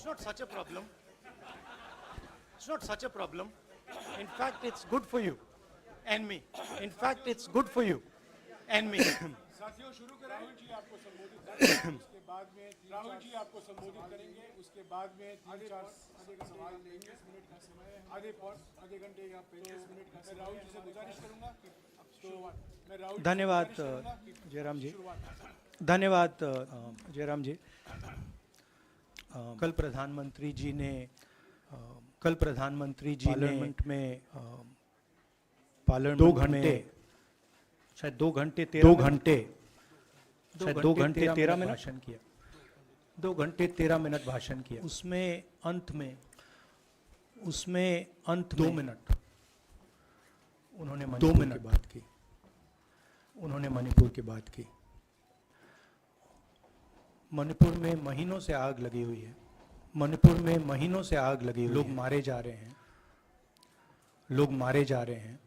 It's not such a problem. It's not such a problem. In fact, it's good for you and me. In fact, it's good for you and me. साथियों शुरू करें। राहुल जी आपको संबोधित करेंगे, उसके बाद में राहुल जी आपको संबोधित करेंगे, उसके बाद में आधे का सवाल लेंगे। 20 मिनट का समय है, आधे घंटे या 35 मिनट का। मैं राहुल जी से गुजारिश करूंगा कि मैं राहुल जी धन्यवाद जयराम जी। धन्यवाद जयराम जी। कल प्रधानमंत्री जी ने पार्लियामेंट में पार्लियामेंट 2 घंटे शायद 2 घंटे 13 मिनट भाषण किया। 2 घंटे 13 मिनट भाषण किया। उसमें अंत में 2 मिनट उन्होंने मणिपुर की बात की। उन्होंने मणिपुर की बात की। मणिपुर में महीनों से आग लगी हुई है। मणिपुर में महीनों से आग लगी हुई। लोग मारे जा रहे हैं। लोग मारे जा रहे हैं।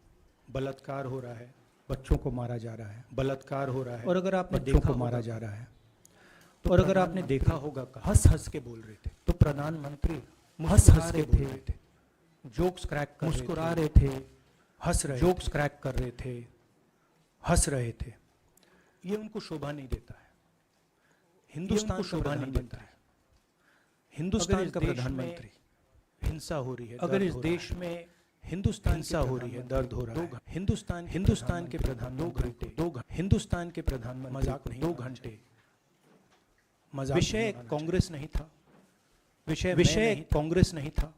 बलात्कार हो रहा है। बच्चों को मारा जा रहा है। बलात्कार हो रहा है। और अगर आपने बच्चों को मारा जा रहा है और अगर आपने देखा होगा हंस हंस के बोल रहे थे। तो प्रधानमंत्री हंस हंस के बोल रहे थे। जोक्स क्रैक कर मुस्कुरा रहे थे। हंस रहे जोक्स क्रैक कर रहे थे। हंस रहे थे। ये उनको शोभा नहीं देता है। हिंदुस्तान को शोभा नहीं देता है। हिंदुस्तान का प्रधानमंत्री हिंसा हो रही है। अगर इस देश में हिंदुस्तान हिंसा हो रही है, दर्द हो रहा है। हिंदुस्तान के प्रधान 2 घंटे हिंदुस्तान के प्रधानमंत्री मजाक नहीं 2 घंटे मजाक। विषय कांग्रेस नहीं था। विषय कांग्रेस नहीं था।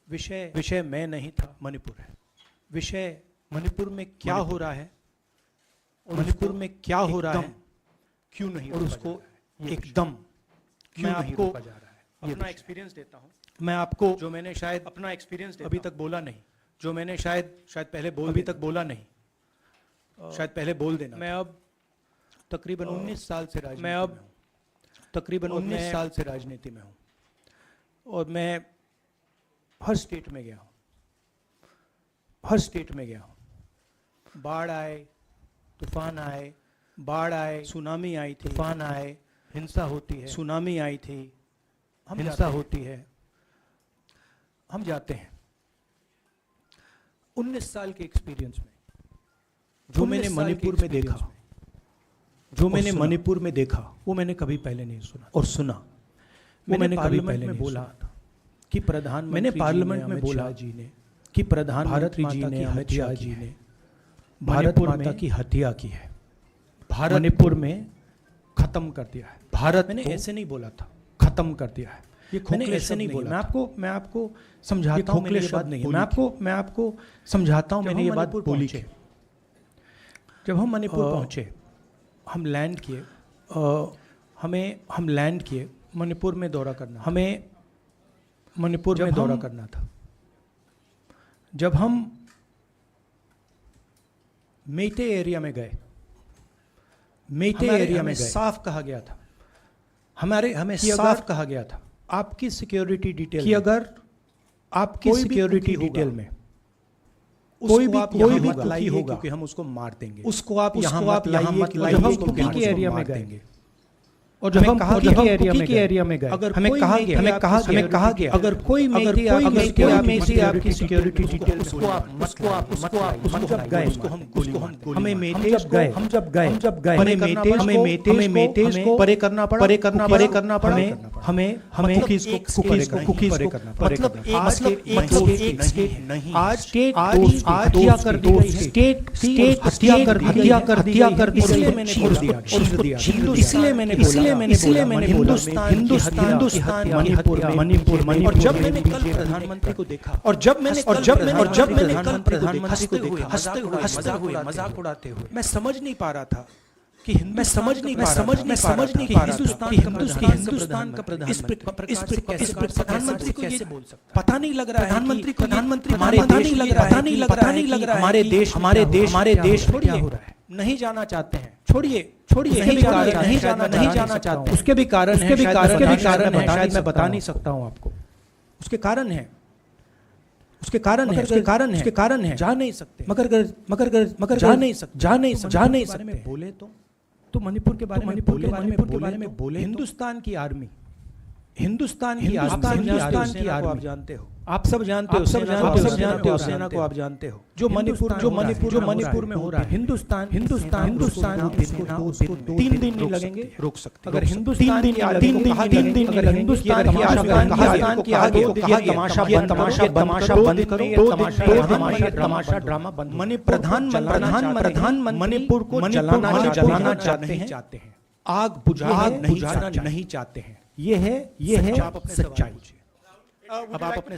विषय मैं नहीं था। मणिपुर है विषय। मणिपुर में क्या हो रहा है, मणिपुर में क्या हो रहा है, क्यों नहीं, और उसको एकदम मैं आपको अपना एक्सपीरियंस देता हूं। मैं आपको जो मैंने शायद अपना एक्सपीरियंस अभी तक बोला नहीं, जो मैंने शायद पहले बोल अभी तक बोला नहीं, शायद पहले बोल देना। मैं अब तकरीबन 19 साल से राजनीति में हूं। तकरीबन 19 साल से राजनीति में हूं और मैं हर स्टेट में गया हूं। हर स्टेट में गया हूं। बाढ़ आए, तूफान आए, बाढ़ आए, सुनामी आई थी, तूफान आए, हिंसा होती है, सुनामी आई थी, हिंसा होती है, हम जाते हैं। 19 साल के एक्सपीरियंस में जो मैंने मणिपुर में देखा, जो मैंने मणिपुर में देखा, वो मैंने कभी पहले नहीं सुना। और सुना मैंने कभी पहले नहीं बोला कि प्रधानमंत्री, मैंने पार्लियामेंट में बोला जी ने कि प्रधानमंत्री जी ने, अमित शाह जी ने भारत माता की हत्या की है, भारत मणिपुर में खत्म कर दिया है। भारत मैंने ऐसे नहीं बोला था, खत्म कर दिया है। ये मैंने ऐसे नहीं बोला। मैं आपको समझाता हूं, मैंने ये बात नहीं, मैं आपको समझाता हूं, मैंने ये बात बोली। जब हम मणिपुर पहुंचे, हम लैंड किए, हम लैंड किए। मणिपुर में दौरा करना, हमें मणिपुर में दौरा करना था। जब हम मेइते एरिया में गए, मेइते एरिया में गए, साफ कहा गया था, हमें साफ कहा गया था आपकी सिक्योरिटी डिटेल कि अगर आपकी सिक्योरिटी डिटेल में कोई भी दुखी होगा कि हम उसको मार देंगे। उसको आप यहाँ मत लाइए। जब हम कुकी के एरिया में गए और जब हम कुकी के एरिया में गए, अगर हमें कहा गया अगर कोई मेइते आपकी सिक्योरिटी डिटेल उसको आप जब गए, हमें मेइते हम जब गए हमें मेइते को परे करना पड़ा। हमें कुकीज़ को मतलब एक स्टेट नहीं, आज हत्या कर दी गई है। स्टेट हत्या कर दी गई। इसलिए मैंने बोल दिया, इसलिए मैंने हिंदुस्तान मणिपुर। और जब मैंने कल प्रधानमंत्री को देखा, और जब मैंने कल प्रधानमंत्री को देखा हंसते हुए, मजाक उड़ाते हुए, मैं समझ नहीं पा रहा था कि हिंदुस्तान का प्रधानमंत्री को कैसे बोल सकता। पता नहीं लग रहा है प्रधानमंत्री हमारे देश क्या हो रहा है। नहीं जाना चाहते हैं, छोड़िए नहीं जाना चाहते। उसके भी कारण है, शायद मैं बता नहीं सकता हूं आपको। उसके कारण है, जा नहीं सकते। मगर जा नहीं सकते। बोले तो मणिपुर के बारे में बोले। हिंदुस्तान हिंदुस्तान की आर्मी आप जानते हो, आप सब जानते हो, सेना को आप जानते हो, जो मणिपुर में हो रहा है, हिंदुस्तान 3 दिन नहीं लगेंगे रोक सकते। अगर हिंदुस्तान की तमाशा बंद करो, ड्रामा बंद। प्रधानमंत्री मणिपुर को जलाना चाहते हैं, आग बुझाना नहीं चाहते हैं। ये है सच्चाई। अब आप अपने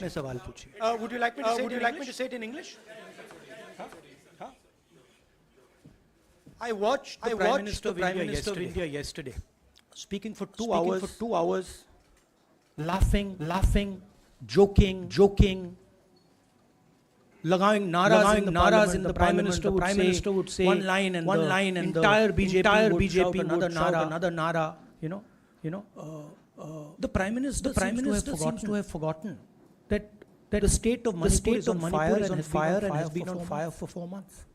सवाल पूछिए। Would you like me to say it in English? I watched the Prime Minister of India yesterday speaking for 2 hours, laughing, joking, लगाएं नाराज in the Prime Minister would say one line and the entire BJP would shout another nara. You know, the Prime Minister seems to have forgotten that the state of Manipur is on fire and has been on fire for 4 months.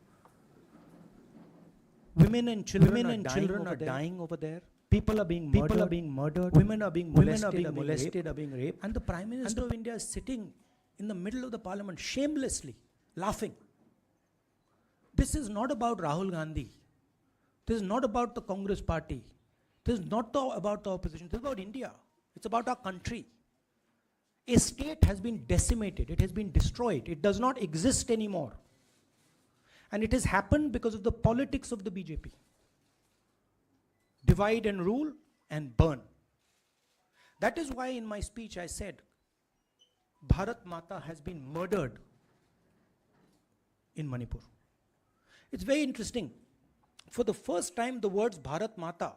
Women and children are dying over there. People are being murdered. Women are being molested, are being raped. And the Prime Minister of India is sitting in the middle of the parliament shamelessly laughing. This is not about Rahul Gandhi. This is not about the Congress party. This is not about the opposition. This is about India. It's about our country. A state has been decimated. It has been destroyed. It does not exist anymore. And it has happened because of the politics of the BJP. Divide and rule and burn. That is why in my speech I said, Bharat Mata has been murdered in Manipur. It's very interesting. For the first time, the words Bharat Mata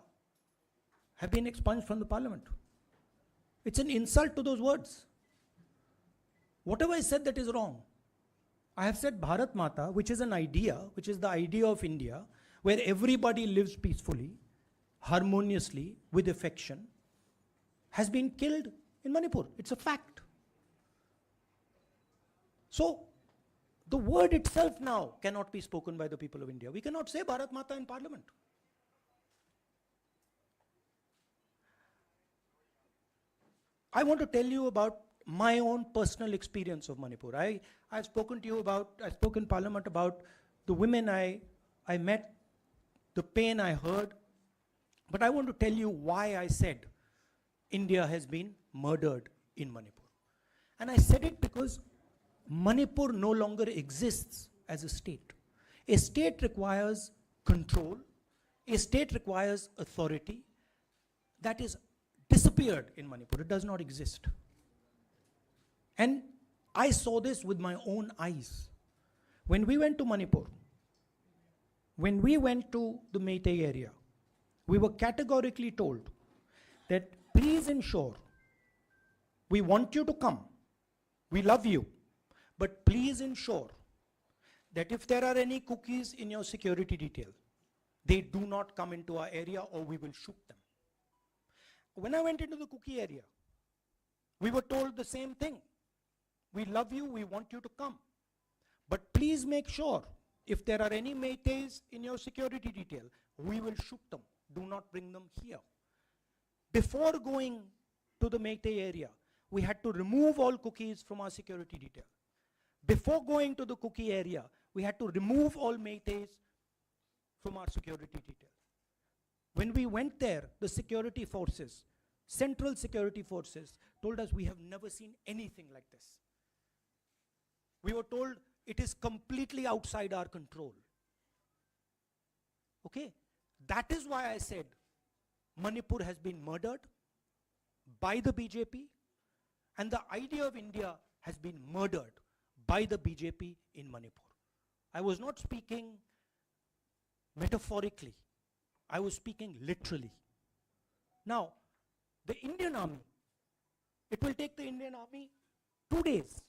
have been expunged from the parliament. It's an insult to those words. Whatever I said that is wrong. I have said Bharat Mata, which is an idea, which is the idea of India, where everybody lives peacefully, harmoniously, with affection, has been killed in Manipur. It's a fact. So, the word itself now cannot be spoken by the people of India. We cannot say Bharat Mata in parliament. I want to tell you about my own personal experience of Manipur. I've spoken to you about, I spoke in parliament about the women I met, the pain I heard, but I want to tell you why I said India has been murdered in Manipur. And I said it because Manipur no longer exists as a state. A state requires control. A state requires authority. That is disappeared in Manipur. It does not exist. And I saw this with my own eyes. When we went to Manipur, when we went to the Meitei area, we were categorically told that please ensure, we want you to come, we love you, but please ensure that if there are any cookies in your security detail, they do not come into our area or we will shoot them. When I went into the cookie area, we were told the same thing. We love you, we want you to come. But please make sure, if there are any Meiteis in your security detail, we will shoot them. Do not bring them here. Before going to the Meitei area, we had to remove all cookies from our security detail. Before going to the cookie area, we had to remove all Meiteis from our security detail. When we went there, the security forces, central security forces, told us we have never seen anything like this. We were told it is completely outside our control. Okay? That is why I said Manipur has been murdered by the BJP, and the idea of India has been murdered by the BJP in Manipur. I was not speaking metaphorically. I was speaking literally. Now, the Indian Army, it will take the Indian Army 2 days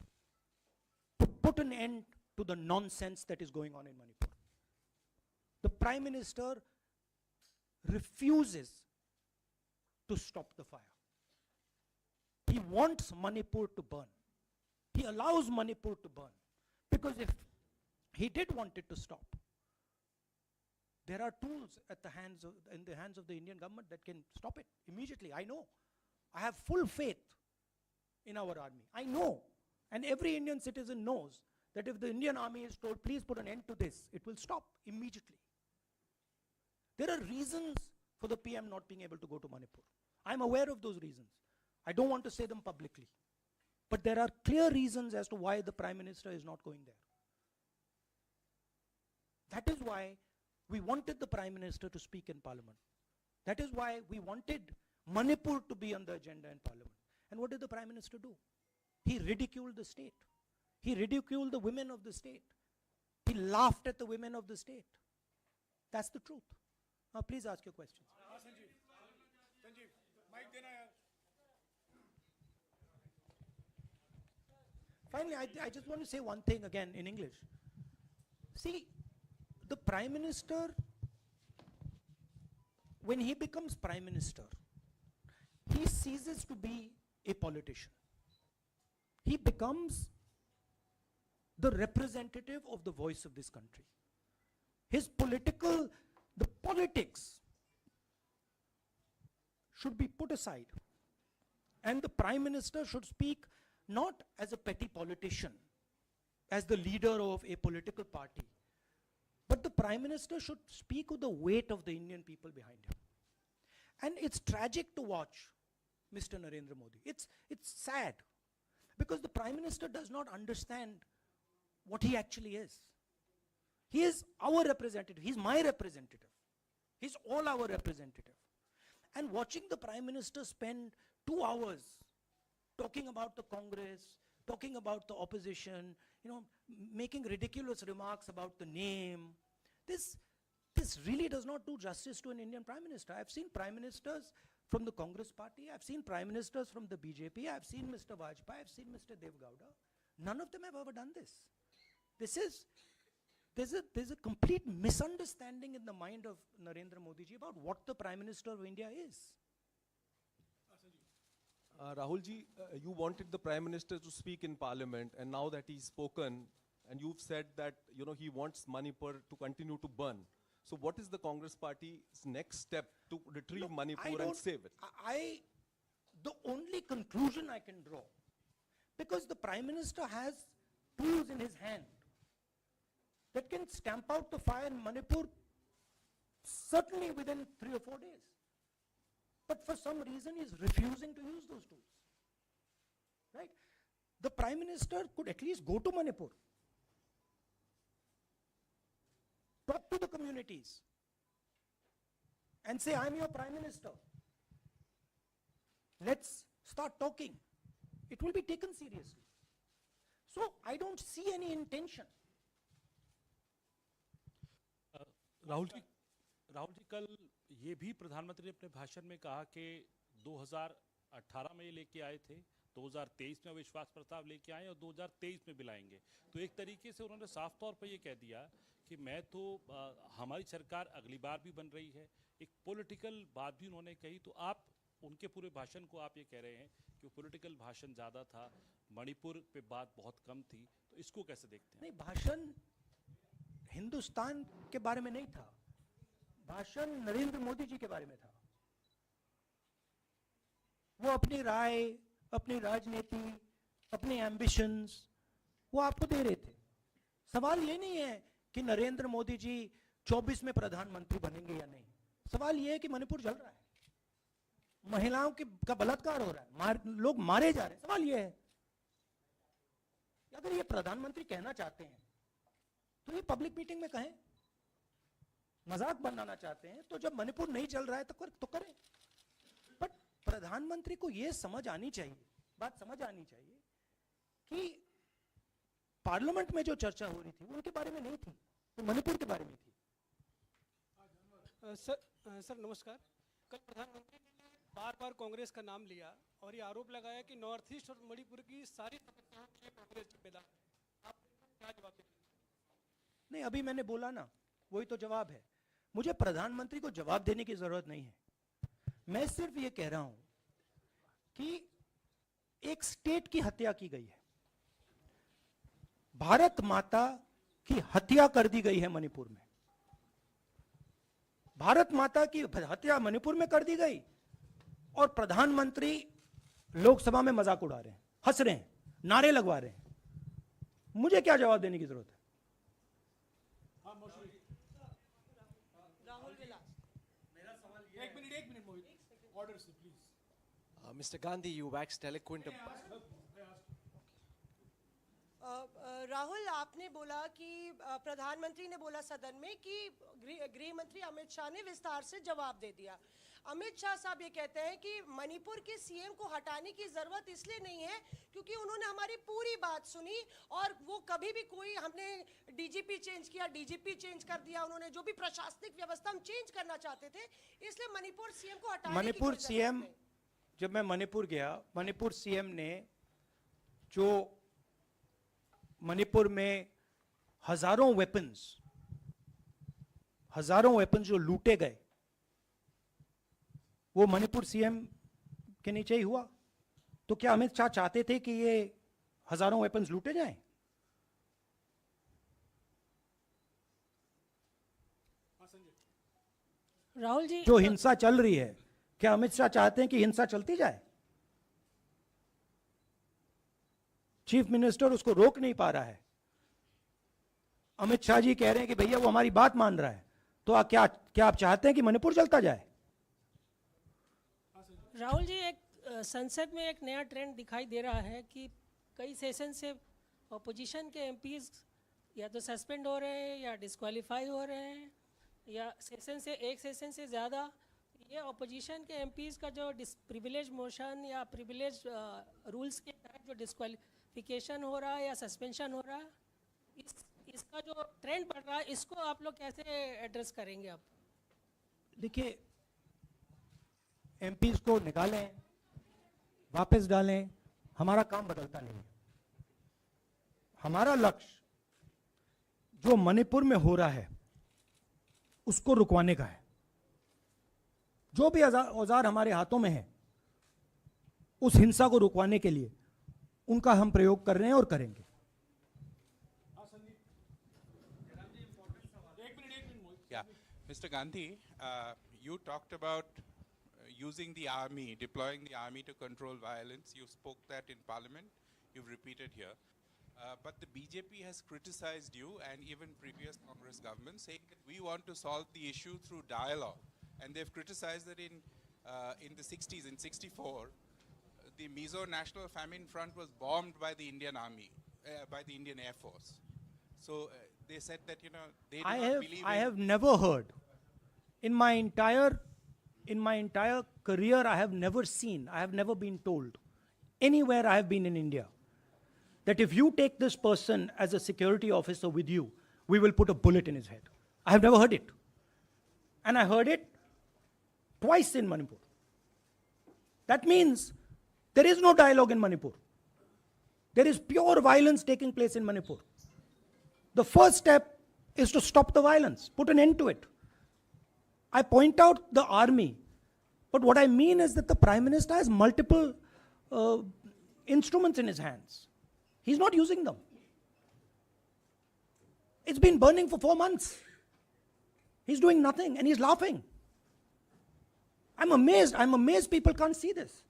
to put an end to the nonsense that is going on in Manipur. The Prime Minister refuses to stop the fire. He wants Manipur to burn. He allows Manipur to burn. Because if he did want it to stop, there are tools in the hands of the Indian government that can stop it immediately. I know. I have full faith in our army. I know, and every Indian citizen knows, that if the Indian army is told, please put an end to this, it will stop immediately. There are reasons for the PM not being able to go to Manipur. I'm aware of those reasons. I don't want to say them publicly. But there are clear reasons as to why the Prime Minister is not going there. That is why we wanted the Prime Minister to speak in Parliament. That is why we wanted Manipur to be on the agenda in Parliament. And what did the Prime Minister do? He ridiculed the state. He ridiculed the women of the state. He laughed at the women of the state. That's the truth. Now please ask your questions. Sanjeev mic देना यार Finally, I just want to say one thing again in English. See, the Prime Minister, when he becomes Prime Minister, he ceases to be a politician. He becomes the representative of the voice of this country. The politics should be put aside. And the Prime Minister should speak not as a petty politician, as the leader of a political party, but the Prime Minister should speak with the weight of the Indian people behind him. And it's tragic to watch Mr. Narendra Modi. It's sad, because the Prime Minister does not understand what he actually is. He is our representative. He's my representative. He's all our representative. And watching the Prime Minister spend 2 hours talking about the Congress, talking about the opposition, making ridiculous remarks about the name, this really does not do justice to an Indian Prime Minister. I've seen Prime Ministers from the Congress party, I've seen Prime Ministers from the BJP, I've seen Mr. Vajpayee, I've seen Mr. Dev Gowda. None of them have ever done this. There's a complete misunderstanding in the mind of Narendra Modi ji about what the Prime Minister of India is. Rahul ji, you wanted the Prime Minister to speak in Parliament, and now that he's spoken, and you've said that he wants Manipur to continue to burn. So what is the Congress Party's next step to retrieve Manipur and save it? The only conclusion I can draw, because the Prime Minister has tools in his hand that can stamp out the fire in Manipur certainly within 3 or 4 days. But for some reason he is refusing to use those tools. Right? The Prime Minister could at least go to Manipur, talk to the communities, and say, I'm your Prime Minister. Let's start talking. It will be taken seriously. So I don't see any intention. Rahul ji कल ये भी प्रधानमंत्री ने अपने भाषण में कहा कि 2018 में ये लेके आए थे, 2023 में विश्वास प्रस्ताव लेके आए और 2023 में भी लाएंगे। तो एक तरीके से उन्होंने साफ तौर पर ये कह दिया कि मैं तो हमारी सरकार अगली बार भी बन रही है। एक पॉलिटिकल बात भी उन्होंने कही। तो आप उनके पूरे भाषण को आप ये कह रहे हैं कि वो पॉलिटिकल भाषण ज़्यादा था, मणिपुर पे बात बहुत कम थी, तो इसको कैसे देखते हैं? नहीं, भाषण हिंदुस्तान के बारे में नहीं था, भाषण नरेंद्र मोदी जी के बारे में था। वो अपनी राय, अपनी राजनीति, अपने एम्बिशंस वो आपको दे रहे थे। सवाल ये नहीं है कि नरेंद्र मोदी जी 24 में प्रधानमंत्री बनेंगे या नहीं। सवाल ये है कि मणिपुर जल रहा है, महिलाओं का बलात्कार हो रहा है, लोग मारे जा रहे हैं। सवाल ये है, अगर ये प्रधानमंत्री कहना चाहते हैं तो ये पब्लिक मीटिंग में कहें। मजाक बनाना चाहते हैं तो जब मणिपुर नहीं चल रहा है तो करें। बट प्रधानमंत्री को ये समझ आनी चाहिए, बात समझ आनी चाहिए कि पार्लियामेंट में जो चर्चा हो रही थी वो उनके बारे में नहीं थी, वो मणिपुर के बारे में थी। सर नमस्कार। कल प्रधानमंत्री ने बार-बार कांग्रेस का नाम लिया और ये आरोप लगाया कि नॉर्थ ईस्ट और मणिपुर की सारी समस्याओं के लिए कांग्रेस जिम्मेदार है। आप क्या जवाब देंगे? नहीं, अभी मैंने बोला ना, वही तो जवाब है। मुझे प्रधानमंत्री को जवाब देने की जरूरत नहीं है। मैं सिर्फ ये कह रहा हूं कि एक स्टेट की हत्या की गई है, भारत माता की हत्या कर दी गई है मणिपुर में। भारत माता की हत्या मणिपुर में कर दी गई और प्रधानमंत्री लोकसभा में मजाक उड़ा रहे हैं, हंस रहे हैं, नारे लगवा रहे हैं। मुझे क्या जवाब देने की जरूरत है? एक मिनट मोहित, ऑर्डर से please. Mr. Gandhi, you waxed eloquent. Rahul, आपने बोला कि प्रधानमंत्री ने बोला सदन में कि गृह मंत्री अमित शाह ने विस्तार से जवाब दे दिया। अमित शाह साहब ये कहते हैं कि मणिपुर के सीएम को हटाने की जरूरत इसलिए नहीं है क्योंकि उन्होंने हमारी पूरी बात सुनी और वो कभी भी कोई हमने डीजीपी चेंज किया, डीजीपी चेंज कर दिया, उन्होंने जो भी प्रशासनिक व्यवस्था हम चेंज करना चाहते थे, इसलिए मणिपुर सीएम को हटाने की मणिपुर कोई सीएम, जरूरत नहीं। जब मैं मणिपुर गया, मणिपुर सीएम ने जो मणिपुर में हजारों वेपन्स जो लूटे गए, वो मणिपुर सीएम के नीचे ही हुआ। तो क्या अमित शाह चाहते थे कि ये हजारों वेपन्स लूटे जाएं? राहुल जी, जो हिंसा चल रही है, क्या अमित शाह चाहते हैं कि हिंसा चलती जाए? चीफ मिनिस्टर उसको रोक नहीं पा रहा है। अमित शाह जी कह रहे हैं कि भैया वो हमारी बात मान रहा है, तो क्या आप चाहते हैं कि मणिपुर चलता जाए? राहुल जी, एक संसद में एक नया ट्रेंड दिखाई दे रहा है कि कई सेशन से अपोजिशन के एमपीज या तो सस्पेंड हो रहे हैं या डिस्क्वालीफाई हो रहे हैं, या एक सेशन से ज़्यादा ये अपोजिशन के एमपीज का जो प्रिविलेज मोशन या प्रिविलेज रूल्स के तहत जो डिस्क्वालिफिकेशन हो रहा है या सस्पेंशन हो रहा है, इसका जो ट्रेंड बढ़ रहा है, इसको आप लोग कैसे एड्रेस करेंगे? आप देखिए, एमपीज को निकालें, वापस डालें, हमारा काम बदलता नहीं है। हमारा लक्ष्य जो मणिपुर में हो रहा है उसको रुकवाने का है। जो भी औजार हमारे हाथों में है, उस हिंसा को रुकवाने के लिए उनका हम प्रयोग कर रहे हैं और करेंगे। Yeah, Mr. Gandhi, you talked about using the army, deploying the army to control violence. You spoke that in Parliament. You've repeated here. But the BJP has criticized you and even previous Congress governments, saying that we want to solve the issue through dialogue. And they've criticized that in the 60s, in 64, the Mizo National Famine Front was bombed by the Indian Army, by the Indian Air Force. So they said that, you know, they do not believe I in... have never heard in my entire career, I have never been told anywhere I have been in India that if you take this person as a security officer with you, we will put a bullet in his head. I have never heard it. And I heard it twice in Manipur. That means there is no dialogue in Manipur. There is pure violence taking place in Manipur. The first step is to stop the violence, put an end to it. I point out the army, but what I mean is that the Prime Minister has multiple instruments in his hands. He's not using them. It's been burning for 4 months. He's doing nothing and he's laughing. I'm amazed people can't see this.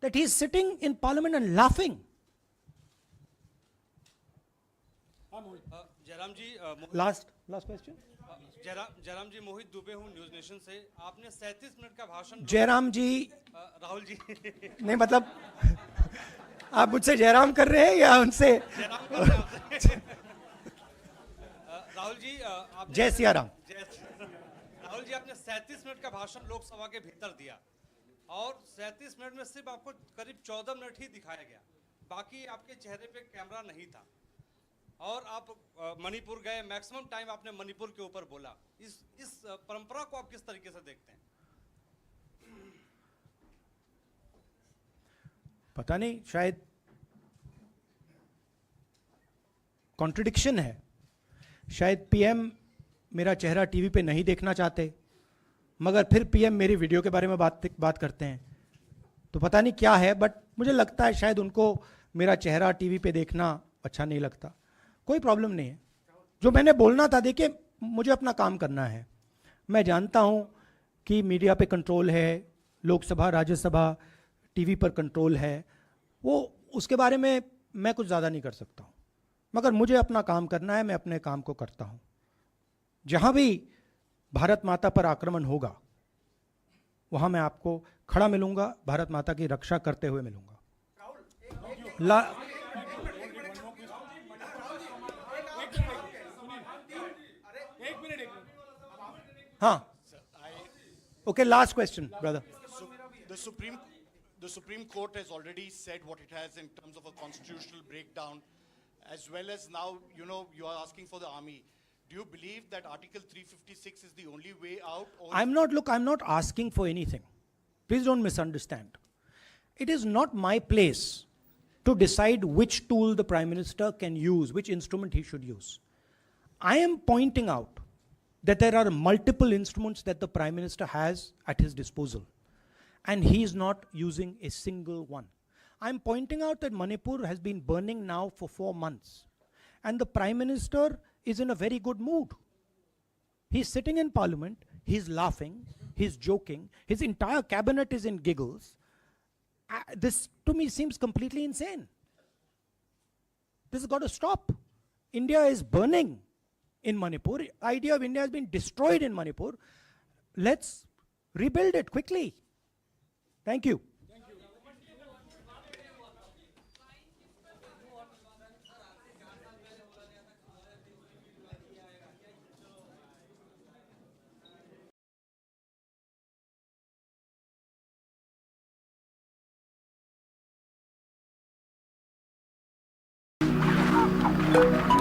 That he's sitting in Parliament and laughing. Jairam ji, Last question. Jairam जी, मोहित दुबे हूँ news nation से। आपने 37 minute का भाषण जयराम जी राहुल जी नहीं, मतलब आप मुझसे जयराम कर रहे हैं या उनसे राहुल जी जय सिया राम? राहुल जी, आपने 37 मिनट का भाषण लोकसभा के भीतर दिया और 37 मिनट में सिर्फ आपको करीब 14 मिनट ही दिखाया गया, बाकी आपके चेहरे पे कैमरा नहीं था। और आप मणिपुर गए, मैक्सिमम टाइम आपने मणिपुर के ऊपर बोला। इस परंपरा को आप किस तरीके से देखते हैं? पता नहीं, शायद कॉन्ट्रडिक्शन है। शायद पीएम मेरा चेहरा टीवी पे नहीं देखना चाहते, मगर फिर पीएम मेरी वीडियो के बारे में बात करते हैं। तो पता नहीं क्या है, बट मुझे लगता है शायद उनको मेरा चेहरा टीवी पे देखना अच्छा नहीं लगता। कोई प्रॉब्लम नहीं है। जो मैंने बोलना था, देखिए मुझे अपना काम करना है। मैं जानता हूं कि मीडिया पे कंट्रोल है, लोकसभा, राज्यसभा, टीवी पर कंट्रोल है, वो उसके बारे में मैं कुछ ज़्यादा नहीं कर सकता हूँ, मगर मुझे अपना काम करना है, मैं अपने काम को करता हूँ। जहाँ भी भारत माता पर आक्रमण होगा वहाँ मैं आपको खड़ा मिलूंगा, भारत माता की रक्षा करते हुए मिलूंगा। हाँ, okay, last question, brother. The Supreme Court has already said what it has in terms of a constitutional breakdown, as well as now, you know, you are asking for the army. Do you believe that Article 356 is the only way out? Or I'm not asking for anything. Please don't misunderstand. It is not my place to decide which tool the Prime Minister can use, which instrument he should use. I am pointing out that there are multiple instruments that the Prime Minister has at his disposal, and he is not using a single one. I'm pointing out that Manipur has been burning now for 4 months, and the Prime Minister is in a very good mood. He's sitting in Parliament, he's laughing, he's joking, his entire cabinet is in giggles. This to me seems completely insane. This has got to stop. India is burning in Manipur. Idea of India has been destroyed in Manipur. Let's rebuild it quickly. Thank you.